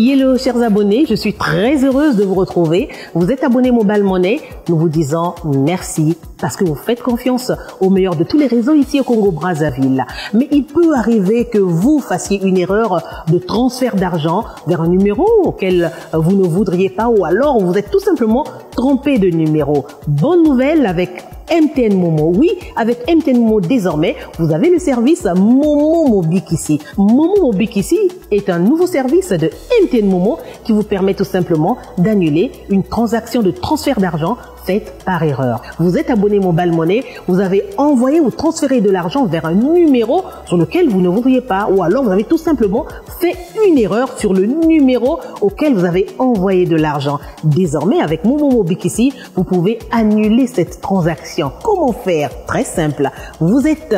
Hello chers abonnés, je suis très heureuse de vous retrouver. Vous êtes abonné Mobile Money, nous vous disons merci parce que vous faites confiance au meilleur de tous les réseaux ici au Congo-Brazzaville. Mais il peut arriver que vous fassiez une erreur de transfert d'argent vers un numéro auquel vous ne voudriez pas ou alors vous êtes tout simplement trompé de numéro. Bonne nouvelle avec MTN Momo. Oui, avec MTN Momo désormais, vous avez le service Momo Mobikisi. Momo Mobikisi est un nouveau service de MTN Momo qui vous permet tout simplement d'annuler une transaction de transfert d'argent faite par erreur. Vous êtes abonné Mobile Money, vous avez envoyé ou transféré de l'argent vers un numéro sur lequel vous ne voudriez pas ou alors vous avez tout simplement fait une erreur sur le numéro auquel vous avez envoyé de l'argent. Désormais, avec Momo Mobikisi, vous pouvez annuler cette transaction. Comment faire? Très simple. Vous êtes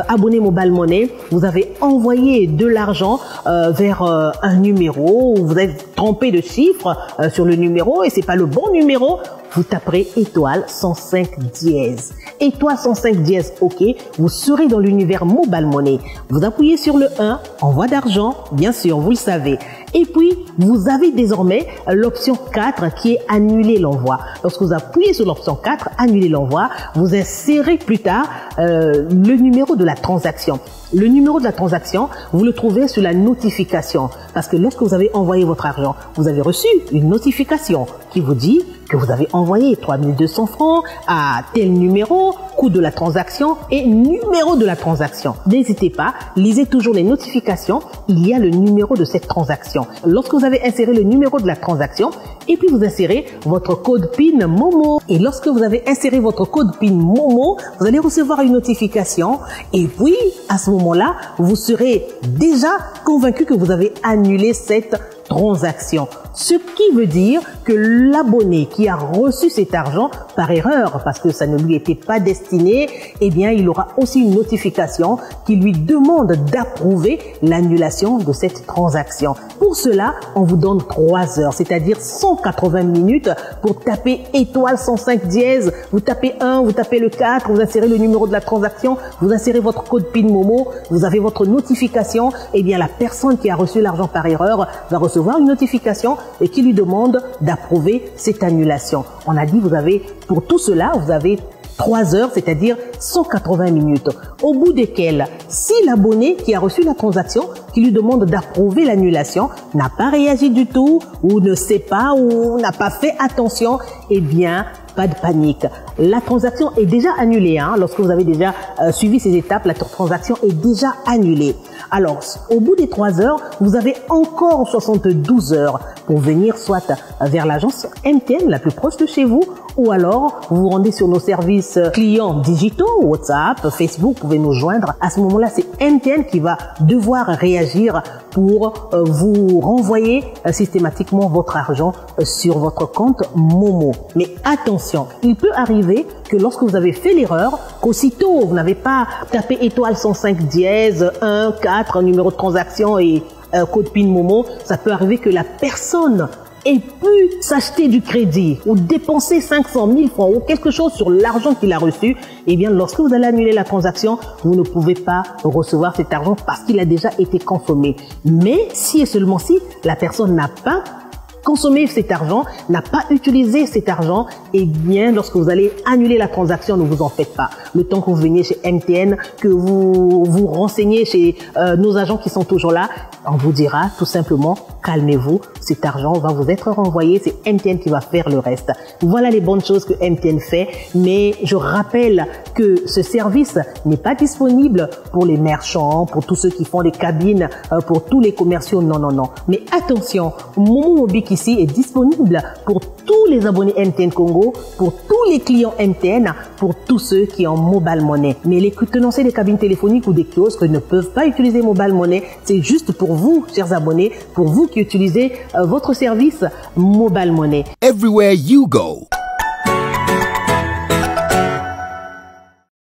abonné Mobile Money, vous avez envoyé de l'argent vers un numéro, vous êtes trompé de chiffre sur le numéro et c'est pas le bon numéro. Vous taperez étoile 105 dièse. Étoile 105 dièse, ok. Vous serez dans l'univers Mobile Money. Vous appuyez sur le 1, envoi d'argent, bien sûr, vous le savez. Et puis, vous avez désormais l'option 4 qui est annuler l'envoi. Lorsque vous appuyez sur l'option 4, annuler l'envoi, vous insérez plus tard le numéro de la transaction. Le numéro de la transaction, vous le trouvez sur la notification. Parce que lorsque vous avez envoyé votre argent, vous avez reçu une notification qui vous dit que vous avez envoyé 3200 francs à tel numéro, coût de la transaction et numéro de la transaction. N'hésitez pas, lisez toujours les notifications, il y a le numéro de cette transaction. Lorsque vous avez inséré le numéro de la transaction, et puis vous insérez votre code PIN Momo. Et lorsque vous avez inséré votre code PIN Momo, vous allez recevoir une notification et puis à ce moment-là, vous serez déjà convaincu que vous avez annulé cette transaction. Ce qui veut dire que l'abonné qui a reçu cet argent par erreur, parce que ça ne lui était pas destiné, eh bien, il aura aussi une notification qui lui demande d'approuver l'annulation de cette transaction. Pour cela, on vous donne 3 heures, c'est-à-dire 180 minutes pour taper étoile 105 dièse. Vous tapez 1, vous tapez le 4, vous insérez le numéro de la transaction, vous insérez votre code PIN Momo, vous avez votre notification. Eh bien, la personne qui a reçu l'argent par erreur va recevoir une notification et qui lui demande d'approuver cette annulation. On a dit, vous avez, pour tout cela, vous avez 3 heures, c'est-à-dire 180 minutes, au bout desquelles, si l'abonné qui a reçu la transaction, qui lui demande d'approuver l'annulation, n'a pas réagi du tout, ou ne sait pas, ou n'a pas fait attention, eh bien, pas de panique. La transaction est déjà annulée. Lorsque vous avez déjà suivi ces étapes, la transaction est déjà annulée. Alors, au bout des 3 heures, vous avez encore 72 heures pour venir soit vers l'agence MTN la plus proche de chez vous, ou alors vous vous rendez sur nos services clients digitaux, WhatsApp, Facebook, vous pouvez nous joindre. À ce moment-là, c'est MTN qui va devoir réagir pour vous renvoyer systématiquement votre argent sur votre compte Momo. Mais attention, il peut arriver que lorsque vous avez fait l'erreur, qu'aussitôt vous n'avez pas tapé étoile 105 dièse 1 4 numéro de transaction et code PIN Momo, ça peut arriver que la personne ait pu s'acheter du crédit ou dépenser 500 000 francs ou quelque chose sur l'argent qu'il a reçu. Eh bien, lorsque vous allez annuler la transaction, vous ne pouvez pas recevoir cet argent parce qu'il a déjà été consommé. Mais si et seulement si la personne n'a pas consommé cet argent, n'a pas utilisé cet argent, eh bien, lorsque vous allez annuler la transaction, ne vous en faites pas. Le temps que vous veniez chez MTN, que vous vous renseignez chez nos agents qui sont toujours là, on vous dira tout simplement, calmez-vous, cet argent va vous être renvoyé, c'est MTN qui va faire le reste. Voilà les bonnes choses que MTN fait, mais je rappelle que ce service n'est pas disponible pour les marchands, pour tous ceux qui font des cabines, pour tous les commerciaux, non, non, non. Mais attention, Momo Mobikisi est disponible pour tous les abonnés MTN Congo, pour tous les clients MTN, pour tous ceux qui ont Mobile Money. Mais les tenanciers des cabines téléphoniques ou des kiosques ne peuvent pas utiliser Mobile Money. C'est juste pour vous, chers abonnés, pour vous qui utilisez votre service Mobile Money. Everywhere you go,